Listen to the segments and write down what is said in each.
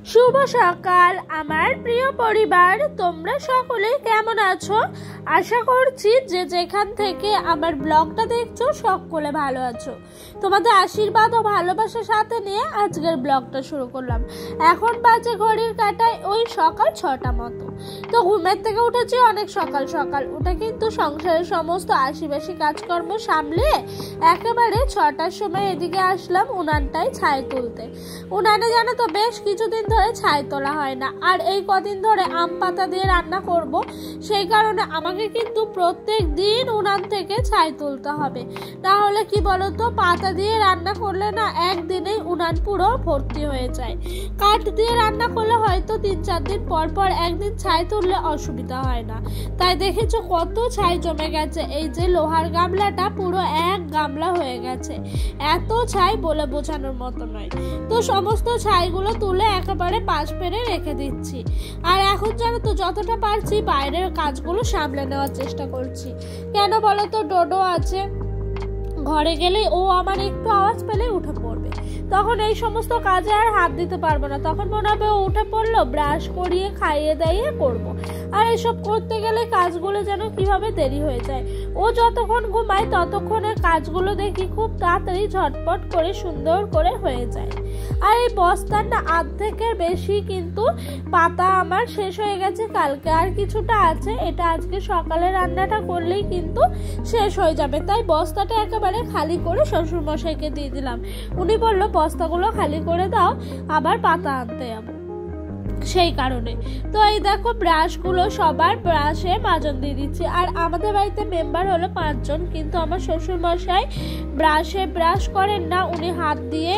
শুভ সকাল আমার প্রিয় পরিবার, তোমরা সকলে কেমন আছো? আশা করছি যে যেখান থেকে আমার ব্লগটা দেখছো সকলে ভালো আছো। তোমাদের আশীর্বাদ ও ভালোবাসার সাথে নিয়ে আজকের ব্লগটা শুরু করলাম। এখন বাজে ঘড়ির কাঁটায় ওই সকাল 6টা মতো। তো ঘুমের থেকে উঠেছি অনেক সকাল সকাল উঠে, কিন্তু সংসারের সমস্ত আশিবাসী কাজকর্ম সামলে একেবারে 6টার সময় এদিকে আসলাম উনানটায় ছাই তুলতে। উনানে জানো তো বেশ কিছুদিন ধরে ছাই তোলা হয় না, আর এই কদিন ধরে আম পাতা দিয়ে রান্না করব, সেই কারণে আমাকে কিন্তু প্রত্যেক দিন উনান থেকে ছাই তুলতে হবে। না হলে কি বলতো, পাতা দিয়ে রান্না করলে না একদিনেই উনান পুরো ভর্তি হয়ে যায়। কাঠ দিয়ে রান্না করলে হয়তো 3-4 দিন পর পর একদিন ছাই তুললে অসুবিধা হয় না। তাই দেখেছো কত ছাই জমে গেছে, এই যে লোহার গামলাটা পুরো এক গামলা হয়ে গেছে। এত ছাই বলে বোঝানোর মতো নয়। তো সমস্ত ছাইগুলো তুলে একেবারে পাশ ফেরে রেখে দিচ্ছি। আর এখন জানো তো যতটা পারছি বাইরের কাজগুলো সামলে নেওয়ার চেষ্টা করছি। কেন বলো তো, ডোডো আছে, ঘরে গেলেই ও আমার একটু আওয়াজ পেলে উঠে পড়বে, তখন এই সমস্ত কাজে আর হাত দিতে পারবো না। তখন মনে হবে ও উঠে পড়লো, ব্রাশ করিয়ে খাইয়ে দাইয়ে করবো। আর এসব করতে গেলে কাজগুলো যেন কিভাবে দেরি হয়ে যায়। ও যতক্ষণ ঘুমায় ততক্ষণের কাজগুলো দেখি খুব তাড়াতাড়ি ঝটপট করে সুন্দর করে হয়ে যায়। আর এই বস্তার না অর্ধেকের বেশি কিন্তু পাতা আমার শেষ হয়ে গেছে। কালকে আর কিছুটা আছে, এটা আজকে সকালে রান্নাটা করলেই কিন্তু শেষ হয়ে যাবে। তাই বস্তাটা একেবারে খালি করে শ্বশুর মশাইকে দিয়ে দিলাম। উনি বললো বস্তাগুলো খালি করে দাও, আবার পাতা আনতে যাবো, সেই কারণে। তো এই দেখো ব্রাশগুলো সবার ব্রাশে মাজন দিয়ে দিচ্ছি। আর আমাদের বাড়িতে মেম্বার হলো 5 জন, কিন্তু আমার শ্বশুর মশাই ব্রাশে ব্রাশ করেন না, উনি হাত দিয়ে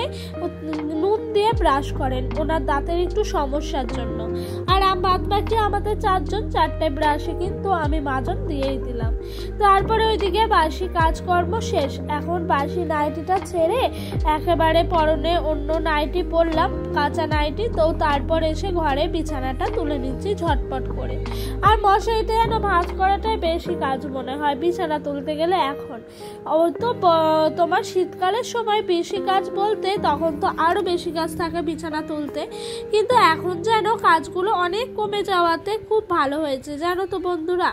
নুন দিয়ে ব্রাশ করেন ওনার দাঁতের একটু সমস্যার জন্য। আর বাদ বাকি আমাদের 4 জন 4টে ব্রাশে কিন্তু আমি মাজন দিয়েই দিলাম। তারপরে ওইদিকে বাসি কাজকর্ম শেষ। এখন বাসি নাইটিটা ছেড়ে একেবারে পরনে অন্য নাইটি পরলাম, কাঁচা নাইটি। তো তারপর এসে ঘরে বিছানাটা তুলে নিচ্ছি ঝটপট করে। আর মশারিটা যেন ভাঁজ করাটাই বেশি কাজ মনে হয় বিছানা তুলতে গেলে। এখন ও তো তোমার শীতকালের সময় বেশি কাজ বলতে তখন তো আরো বেশি কাজ থাকে বিছানা তুলতে, কিন্তু এখন যেন কাজগুলো অনেক কমে যাওয়াতে খুব ভালো হয়েছে জানো তো বন্ধুরা।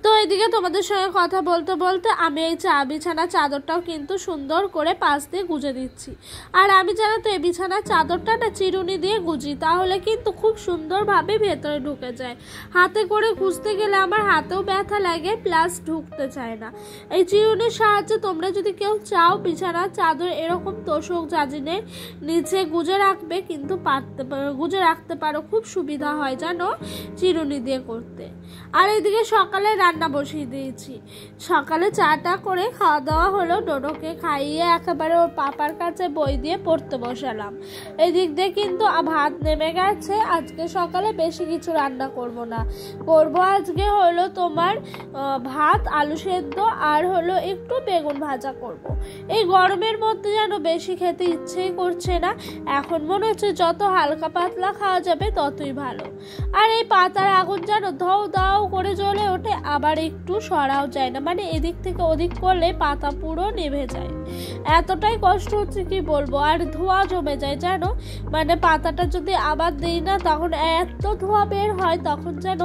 তো এদিকে তোমাদের সঙ্গে কথা বলতে বলতে আমি এই বিছানার চাদরটাও কিন্তু সুন্দর করে পাশ দিয়ে গুজে দিচ্ছি। আর আমি জানো তো এই বিছানার চাদরটা না চিরুনি দিয়ে গুজি, তাহলে কিন্তু খুব সুন্দরভাবে ভেতরে ঢুকে যায়। হাতে করে গুজতে গেলে আমার হাতেও ব্যথা লাগে, প্লাস ঢুকতে চায় না। এই চিরুনির সাহায্যে তোমরা যদি কেউ চাও বিছানার চাদর এরকম তোষক জাজিনের নিচে গুজে রাখবে, কিন্তু গুজে রাখতে পারো, খুব সুবিধা হয় জানো চিরুনি দিয়ে করতে। আর এইদিকে সকালে রান্না বসিয়ে দিয়েছি। সকালে চাটা করে খাওয়া দাওয়া হলো, ডোডোকে খাইয়ে একেবারে ওর পাপার কাছে বই দিয়ে পড়তে বসালাম। এদিক দিয়ে কিন্তু ভাত নেমে গেছে। আজকে সকালে বেশি কিছু রান্না করব না, করব আজকে হলো তোমার ভাত, আলু সেদ্ধ আর হলো একটু বেগুন ভাজা করব। এই গরমের মধ্যে যেন বেশি খেতে ইচ্ছেই করছে না, এখন মনে হচ্ছে যত হালকা পাতলা খাওয়া যাবে ততই ভালো। আর এই পাতার আগুন যেন ধৌ দাও করে জ্বলে ওঠে, আবার একটু সরাও যায় না, মানে এদিক থেকে ওদিক করলে পাতা পুরো নিভে যায়। এতটাই কষ্ট হচ্ছে কি বলবো। আর ধোঁয়া জমে যায় জানো, মানে পাতাটা যদি আবার দিই না তখন এত ধোঁয়া বের হয়, তখন যেন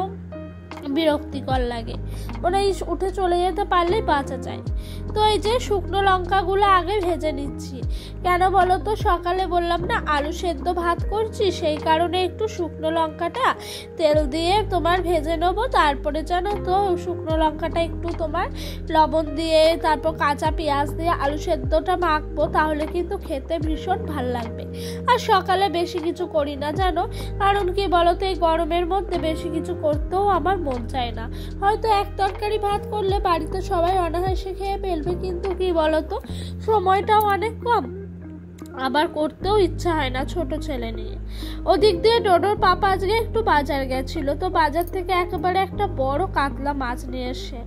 বিরক্তিকর লাগে, মানে উঠে চলে যেতে পারলেই বাঁচা যায়। তো এই যে শুকনো লঙ্কাগুলো আগে ভেজে নিচ্ছি। কেন বলো তো, সকালে বললাম না আলু সেদ্ধ ভাত করছি, সেই কারণে একটু শুকনো লঙ্কাটা তেল দিয়ে তোমার ভেজে নেবো। তারপরে জানো তো শুকনো লঙ্কাটা একটু তোমার লবণ দিয়ে তারপর কাঁচা পেঁয়াজ দিয়ে আলু সেদ্ধটা মাখবো, তাহলে কিন্তু খেতে ভীষণ ভাল লাগবে। আর সকালে বেশি কিছু করি না জানো, কারণ কি বলতো এই গরমের মধ্যে বেশি কিছু করতেও আমার মন চায় না। হয়তো এক তরকারি ভাত করলে বাড়িতে সবাই অনায়াসে খেয়ে ফেলবে, কিন্তু কি বলতো সময়টাও অনেক কম, আবার করতেও ইচ্ছা হয় না ছোট ছেলে নিয়ে। ওদিক দিয়ে ডোডোর পাপা আজকে একটু বাজার গেছিল, তো বাজার থেকে একেবারে একটা বড় কাতলা মাছ নিয়ে এসে।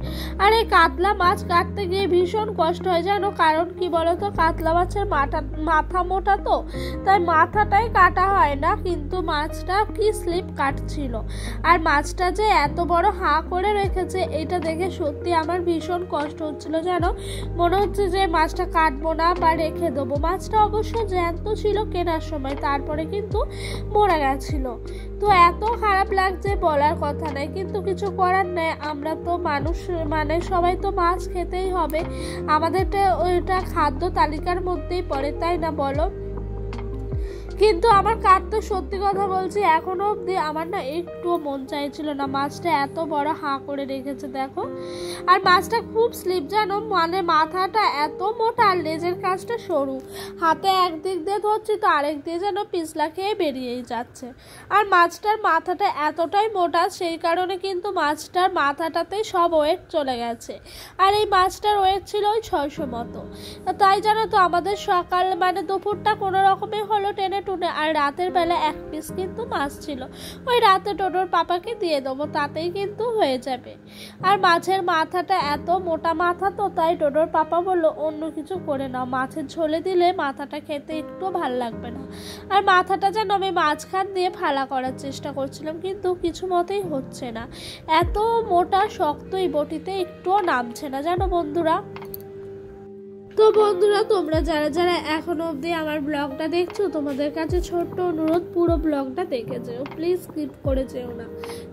আর এই কাতলা মাছ কাটতে গিয়ে ভীষণ কষ্ট হয় জানো, কারণ কি বলতো কাতলা মাছের মাথা মোটা, তো তাই মাথাটাই কাটা হয় না, কিন্তু মাছটা কি স্লিপ কাটছিল। আর মাছটা যে এত বড় হাঁ করে রেখেছে, এটা দেখে সত্যি আমার ভীষণ কষ্ট হচ্ছিল জানো। মনে হচ্ছে যে মাছটা কাটবো না বা রেখে দেবো। মাছটা অবশ্য জ্যান্ত ছিল কেনার সময়, তারপরে কিন্তু মরে গেছিল। তো এত খারাপ লাগছে বলার কথা নাই, কিন্তু কিছু করার নেই, আমরা তো মানুষ, মানে সবাই তো মাছ খেতেই হবে, আমাদেরটা ওইটা খাদ্য তালিকার মধ্যেই পড়ে, তাই না বলো? কিন্তু আমার কাটতে, সত্যি কথা বলছি, এখনো অবধি আমার না একটুও মন চাইছিল না। মাছটা এত বড় হাঁ করে রেখেছে দেখো, আর মাছটা খুব স্লিপ জানো, মানে মাথাটা এত মোটা আর লেজের কাজটা সরু, হাতে একদিক দিয়ে ধরছি তো আরেক দিয়ে যেন পিছলা খেয়ে বেরিয়েই যাচ্ছে। আর মাছটার মাথাটা এতটাই মোটা, সেই কারণে কিন্তু মাছটার মাথাটাতেই সব ওয়েট চলে গেছে। আর এই মাছটার ওয়েট ছিল ওই 600 মতো। তাই জানো তো আমাদের সকাল মানে দুপুরটা কোনো রকমে হলো টেনে টুনে, আর রাতের বেলা 1 পিস কিন্তু মাছ ছিল, ওই রাতে টোটোর পাপাকে দিয়ে দেবো, তাতেই কিন্তু হয়ে যাবে। আর মাছের মাথাটা এত মোটা মাথা তো, তাই টোটোর পাপা বললো অন্য কিছু করে নাও, মাছের ঝোলে দিলে মাথাটা খেতে একটু ভাল লাগবে না। আর মাথাটা যেন আমি মাঝখান দিয়ে ফালা করার চেষ্টা করছিলাম, কিন্তু কিছু মতেই হচ্ছে না, এত মোটা শক্ত এই বটিতে একটুও নামছে না জানো বন্ধুরা। তো বন্ধুরা, তোমরা যারা যারা এখনো অবধি আমার ব্লগটা দেখছো, তোমাদের কাছে ছোট্ট অনুরোধ, পুরো ব্লগটা দেখে যেও, প্লিজ স্কিপ করে যেও না।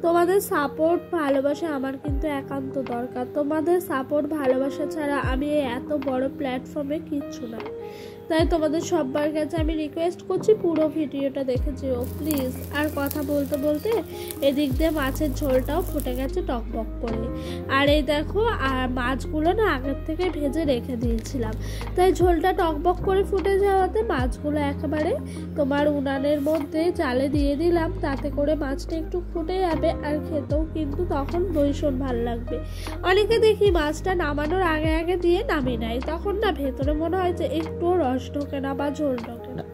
তোমাদের সাপোর্ট ভালোবাসা আমার কিন্তু একান্ত দরকার, তোমাদের সাপোর্ট ভালোবাসা ছাড়া আমি এত বড় প্ল্যাটফর্মে কিচ্ছু না। তাই তোমাদের সবার কাছে আমি রিকোয়েস্ট করছি পুরো ভিডিওটা দেখে যেও প্লিজ। আর কথা বলতে বলতে এদিক দিয়ে মাছের ঝোলটাও ফুটে গেছে টকবক করে। আর এই দেখো, আর মাছগুলো না আগের থেকে ভেজে রেখে দিয়েছিলাম, তাই ঝোলটা টকবক করে ফুটে যাওয়াতে মাছগুলো একেবারে তোমার উনানের মধ্যে জালে দিয়ে দিলাম, তাতে করে মাছটা একটু ফুটে যাবে, আর খেতেও কিন্তু তখন ভীষণ ভালো লাগবে। অনেকে দেখি মাছটা নামানোর আগে আগে দিয়ে নামিয়ে নেয়, তখন না ভেতরে মনে হয় যে একটু রস ঢোকে না বা ঝোল ঢোকে না।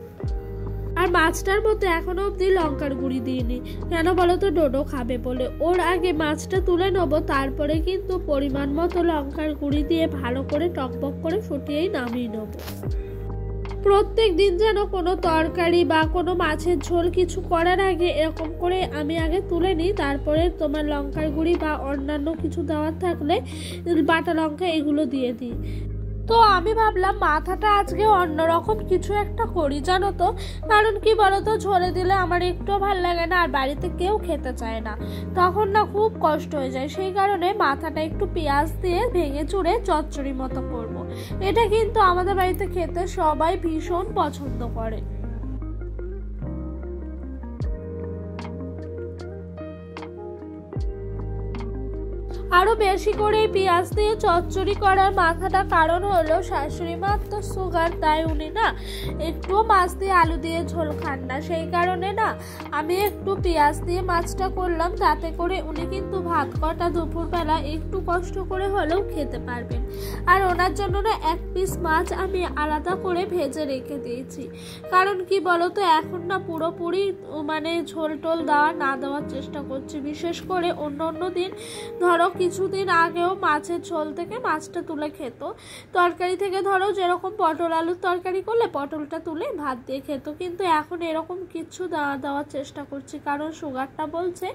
আর মাছটার মধ্যে এখনো অব্দি লঙ্কার গুঁড়ি দিইনি, কেন বলো তো, ডোডো খাবে বলে। ওর আগে মাছটা তুলে নেবো, তারপরে কিন্তু পরিমাণ মতো লঙ্কার গুঁড়ি দিয়ে ভালো করে টকবক করে ফুটিয়েই নামিয়ে নেবো। প্রত্যেক দিন যেন কোনো তরকারি বা কোনো মাছের ঝোল কিছু করার আগে এরকম করে আমি আগে তুলে নিই, তারপরে তোমার লঙ্কার গুঁড়ি বা অন্যান্য কিছু দেওয়ার থাকলে বাটা লঙ্কা এগুলো দিয়ে দিই। তো আমি ভাবলাম মাথাটা আজকে অন্যরকম কিছু একটা করি জানো তো, কারণ কি বলতো, ঝোলে দিলে আমার একটুও ভালো লাগে না, আর বাড়িতে কেউ খেতে চায় না, তখন না খুব কষ্ট হয়ে যায়। সেই কারণে মাথাটা একটু পেঁয়াজ দিয়ে ভেঙে চুড়ে চচ্চড়ি মতো করব। এটা কিন্তু আমাদের বাড়িতে খেতে সবাই ভীষণ পছন্দ করে। আরো বেশি করে পেঁয়াজ দিয়ে চচ্চড়ি করার মাথাটা কারণ হলো শাশুড়ি মার তো সুগার, তাই উনি না একটুও মাছ দিয়ে আলু দিয়ে ঝোল খান না, সেই কারণে না আমি একটু পেঁয়াজ দিয়ে মাছটা করলাম, তাতে করে উনি কিন্তু ভাত কটা দুপুরবেলা একটু কষ্ট করে হলেও খেতে পারবেন। আর ওনার জন্য না 1 পিস মাছ আমি আলাদা করে ভেজে রেখে দিয়েছি, কারণ কি বলতো, এখন না পুরোপুরি মানে ঝোল টোল দেওয়া না দেওয়ার চেষ্টা করছি। বিশেষ করে অন্য দিন ধরো কিছুদিন আগেও মাছের ঝোল থেকে মাছটা তুলে খেত, তরকারি থেকে ধরো যেরকম পটল আলুর তরকারি করলে পটলটা তুলে ভাত দিয়ে খেত, কিন্তু এখন এরকম কিছু দেওয়ার চেষ্টা করছি, কারণ সুগারটা বলছে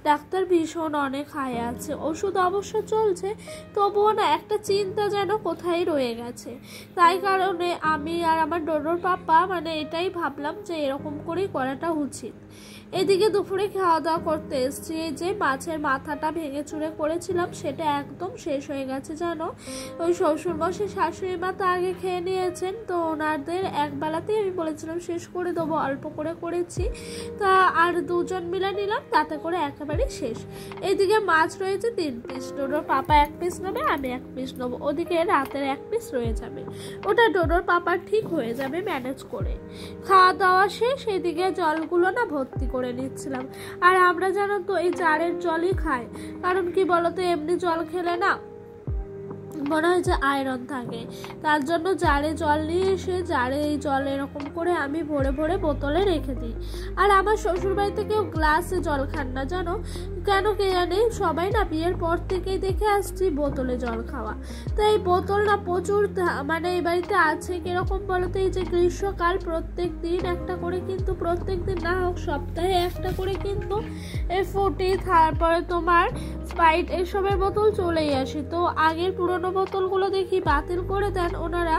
ডাক্তার ভীষণ অনেক হাই আছে, ওষুধ অবশ্য চলছে, তবুও না একটা চিন্তা যেন কোথায় রয়ে গেছে। তাই কারণে আমি আর আমার ডোডোর পাপা মানে এটাই ভাবলাম যে এরকম করেই করাটা উচিত। এদিকে দুপুরে খাওয়া দাওয়া করতে এসছি, এই যে মাছের মাথাটা ভেঙে চুরে করেছিলাম সেটা একদম শেষ হয়ে গেছে জানো। ওই শ্বশুরমশাই শাশুড়ি মা তো আগে খেয়ে নিয়েছেন, তো ওনাদের একবেলাতেই আমি বলেছিলাম শেষ করে দেবো, অল্প করে করেছি, তা আর 2 জন মিলে নিলাম, তাতে করে একেবারেই শেষ। এইদিকে মাছ রয়েছে 3 পিস, ডোডোর পাপা 1 পিস নেবে, আমি 1 পিস নেবো, ওদিকে রাতের 1 পিস রয়ে যাবে, ওটা ডোডোর পাপার ঠিক হয়ে যাবে ম্যানেজ করে। খাওয়া দাওয়া শেষ, এদিকে জলগুলো না ভর্তি করে নিচ্ছিলাম। আর আমরা জানো তো এই জারের জলই খাই, কারণ কি বলতো, এমনি জল খেলে না মনে হয় যে আয়রন থাকে, তার জন্য জারে জল নিয়ে এসে জারে এই জল এরকম করে আমি ভরে ভরে বোতলে রেখে দিই। আর আমার শ্বশুরবাড়িতে কেউ গ্লাসে জল খান না জানো, কেন কে জানে, সবাই না বিয়ের পর থেকেই দেখে আসছি বোতলে জল খাওয়া। তো এই বোতল না প্রচুর মানে এই বাড়িতে আছে, কিরকম বলতো, এই যে গ্রীষ্মকাল প্রত্যেক দিন একটা করে, কিন্তু প্রত্যেক দিন না হোক সপ্তাহে একটা করে কিন্তু এই ফুটি, তারপরে তোমার স্প্রাইট এসবের বোতল চলেই আসে। তো আগের পুরনো বোতলগুলো দেখি বাতিল করে দেন ওনারা,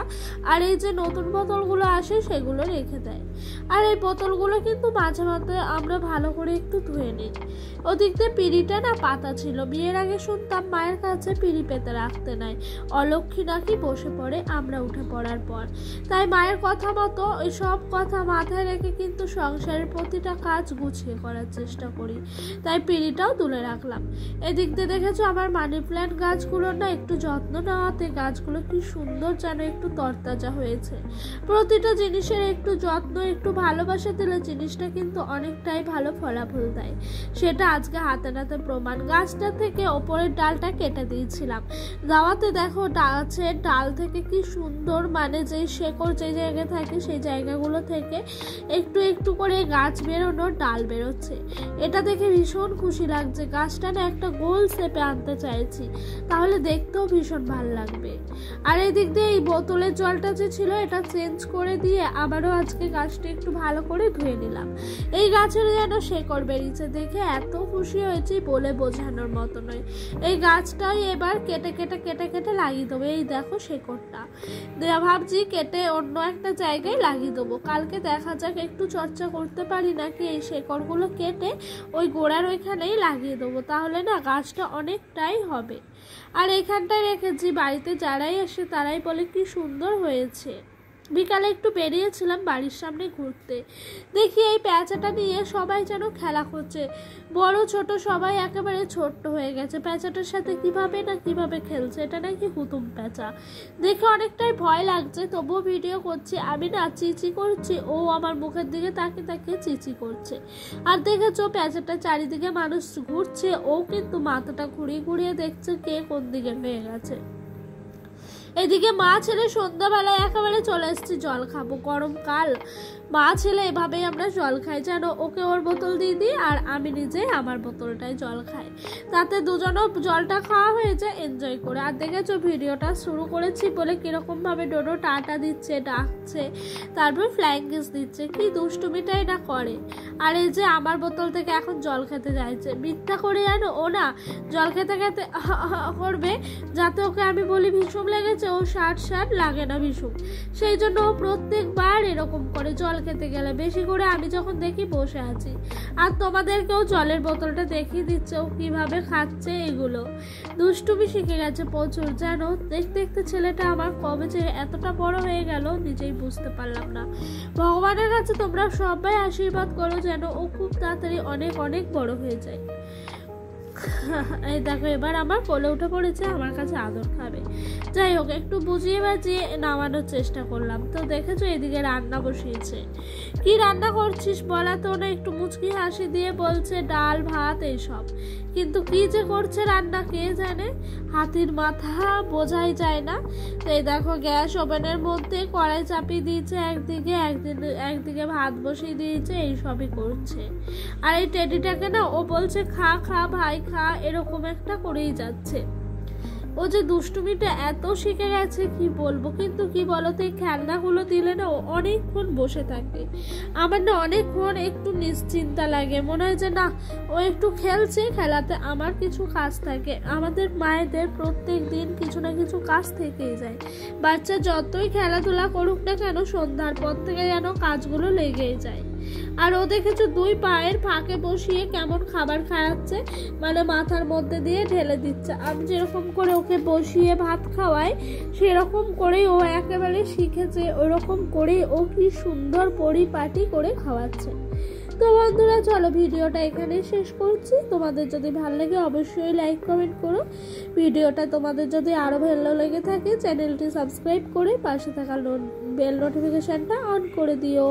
আর এই যে নতুন বোতলগুলো আসে সেগুলো রেখে দেয়। আর এই বোতলগুলো কিন্তু মাঝে মাঝে আমরা ভালো করে একটু ধুয়ে নিই। ওদিক দিয়ে পিঁড়িটা না পাতা ছিল, বিয়ের আগে শুনতাম মায়ের কাছে পিঁড়ি পেতে রাখতে নাই, অলক্ষী নাকি বসে পড়ে আমরা উঠে পড়ার পর। তাই মায়ের কথা মতো ওই সব কথা মাথায় রেখে কিন্তু সংসারের প্রতিটা কাজ গুছিয়ে করার চেষ্টা করি, তাই পিঁড়িটাও তুলে রাখলাম। এদিক দিয়ে দেখেছো আমার মানি প্ল্যান্ট গাছগুলোর না একটু যত্ন নেওয়াতে গাছগুলো কি সুন্দর যেন একটু তরতাজা হয়েছে। প্রতিটা জিনিসের একটু যত্ন একটু ভালোবাসা দিলে জিনিসটা কিন্তু অনেকটাই ভালো ফলাফল দেয়, সেটা আজকে হাতে নাতে প্রমাণ। গাছটা থেকে ওপরের ডালটা কেটে দিয়েছিলাম, দাওয়াতে দেখো গাছের ডাল থেকে কি সুন্দর মানে যে শেকড় যে জায়গায় থাকে সেই জায়গাগুলো থেকে একটু একটু করে গাছ বেরোনো ডাল বেরোচ্ছে। এটা দেখে ভীষণ খুশি লাগছে। গাছটা না একটা গোল শেপে আনতে চাইছি, তাহলে দেখতেও ভীষণ ভালো লাগবে। আর এই দিক দিয়ে এই বোতলের জলটা যে ছিল এটা চেঞ্জ করে দিয়ে আবারও আজকে গাছটা একটু ভালো করে ধুয়ে নিলাম। এই গাছের যেন শেকড় বেরিয়েছে, দেখে এত খুশি হয়েছি বলে বোঝানোর মতো নয়। এই গাছটাই এবার কেটে কেটে কেটে কেটে লাগিয়ে দেবো। এই দেখো শেকড়টা ভাবছি কেটে অন্য একটা জায়গায় লাগিয়ে দেবো। কালকে দেখা যাক একটু চর্চা করতে পারি নাকি এই শেকড়গুলো কেটে ওই গোড়ার ওইখানেই লাগিয়ে দেবো, তাহলে না গাছটা অনেকটাই হবে। আর এখানটায় রেখেছি, বাড়িতে যারাই আসে তারাই বলে কি সুন্দর হয়েছে। বিকালে একটু বেরিয়েছিলাম বাড়ির সামনে ঘুরতে, দেখি এই প্যাঁচাটা নিয়ে সবাই যেন খেলা করছে, বড় ছোট সবাই একেবারে ছোট্ট হয়ে গেছে। প্যাঁচাটার সাথে কিভাবে খেলছে, এটা নাকি হুতুম প্যাঁচা। দেখে অনেকটাই ভয় লাগছে, তবুও ভিডিও করছি। আমি না চিচি করছি, ও আমার মুখের দিকে তাকিয়ে তাকিয়ে চিচি করছে। আর দেখেছো প্যাঁচাটা চারিদিকে মানুষ ঘুরছে, ও কিন্তু মাথাটা ঘুরিয়ে ঘুরিয়ে দেখছে কে কোন দিকে হয়ে গেছে। এদিকে মা ছেলে সন্ধ্যাবেলায় একেবারে চলে এসেছি জল খাবো, গরমকাল। মা ছেলে এভাবেই আমরা জল খাই, যেন ওকে ওর বোতল দিয়ে দিই আর আমি নিজে আমার বোতলটায় জল খাই, তাতে দুজনও জলটা খাওয়া হয়ে যায় এনজয় করে। আর দেখেছো ভিডিওটা শুরু করেছি বলে কিরকম ভাবে ডোডো টাটা দিচ্ছে, ডাকছে, তারপর ফ্লাইং কিস দিচ্ছে, কি দুষ্টুমিটাই না করে। আর এই যে আমার বোতল থেকে এখন জল খেতে যাইছে, মিথ্যা করে জানো ও না জল খেতে খেতে করবে, যাতে ওকে আমি বলি ভীষণ লেগেছে, ও ষাট লাগে না ভীষণ, সেই জন্য ও প্রত্যেকবার এরকম করে জল খেতে গেলে। বেশি করে আমি যখন দেখি বসে আছি, আর তোমাদেরকেও জলের বোতলটা দেখিয়ে দিচ্ছে ও কিভাবে খাচ্ছে। এগুলো দুষ্টুমি শিখে গেছে প্রচুর, জানো। দেখতে দেখতে ছেলেটা আমার কবে যে এতটা বড় হয়ে গেল নিজেই বুঝতে পারলাম না। ভগবানের কাছে তোমরা সবাই আশীর্বাদ করো যেন ও খুব তাড়াতাড়ি অনেক অনেক বড় হয়ে যায়। এই দেখো এবার আমার কোলে উঠে পড়েছে, আমার কাছে আদর খাবে। যাই হোক একটু বুঝিয়ে বাজিয়ে নামানোর চেষ্টা করলাম। তো দেখেছো এদিকে রান্না বসিয়েছে। কি রান্না করছিস বলা তো না, একটু মুচকি হাসি দিয়ে বলছে ডাল ভাত এইসব, কিন্তু কি যে করছে রান্না কে জানে, হাতির মাথা বোঝাই যায় না। তো এই দেখো গ্যাস ওভেনের মধ্যে কড়াই চাপিয়ে দিয়েছে একদিকে ভাত বসিয়ে দিয়েছে, এইসবই করছে। আর এই টেডিটাকে না ও বলছে খা খা ভাই খা, এরকম একটা করেই যাচ্ছে। ও যে দুষ্টুমিটা এত শিখে গেছে কি বলবো। কিন্তু কি বলতো এই খেলনাগুলো দিলে না ও অনেকক্ষণ বসে থাকে, আমার না অনেকক্ষণ একটু নিশ্চিন্তা লাগে, মনে হয় যে না ও একটু খেলছে, খেলাতে আমার কিছু কাজ থাকে। আমাদের মায়েদের প্রত্যেক দিন কিছু না কিছু কাজ থেকেই যায়, বাচ্চা যতই খেলাধুলা করুক না কেন সন্ধ্যার পর থেকে যেন কাজগুলো লেগেই যায়। আর ও দেখেছো দুই পায়ের ফাঁকে বসিয়ে কেমন খাবার খাওয়াচ্ছে, মানে মাথার মধ্যে দিয়ে ঢেলে দিচ্ছে। আমি যেরকম করে ওকে বসিয়ে ভাত খাওয়াই সেরকম করেই ও একেবারে শিখেছে, ওরকম করে ও কি সুন্দর পরিপাটি করে খাওয়াচ্ছে। তো বন্ধুরা চলো ভিডিওটা এখানে শেষ করছি। তোমাদের যদি ভালো লাগে অবশ্যই লাইক কমেন্ট করো। ভিডিওটা তোমাদের যদি আরো ভালো লেগে থাকে চ্যানেলটি সাবস্ক্রাইব করে পাশে থাকা বেল নোটিফিকেশনটা অন করে দিও।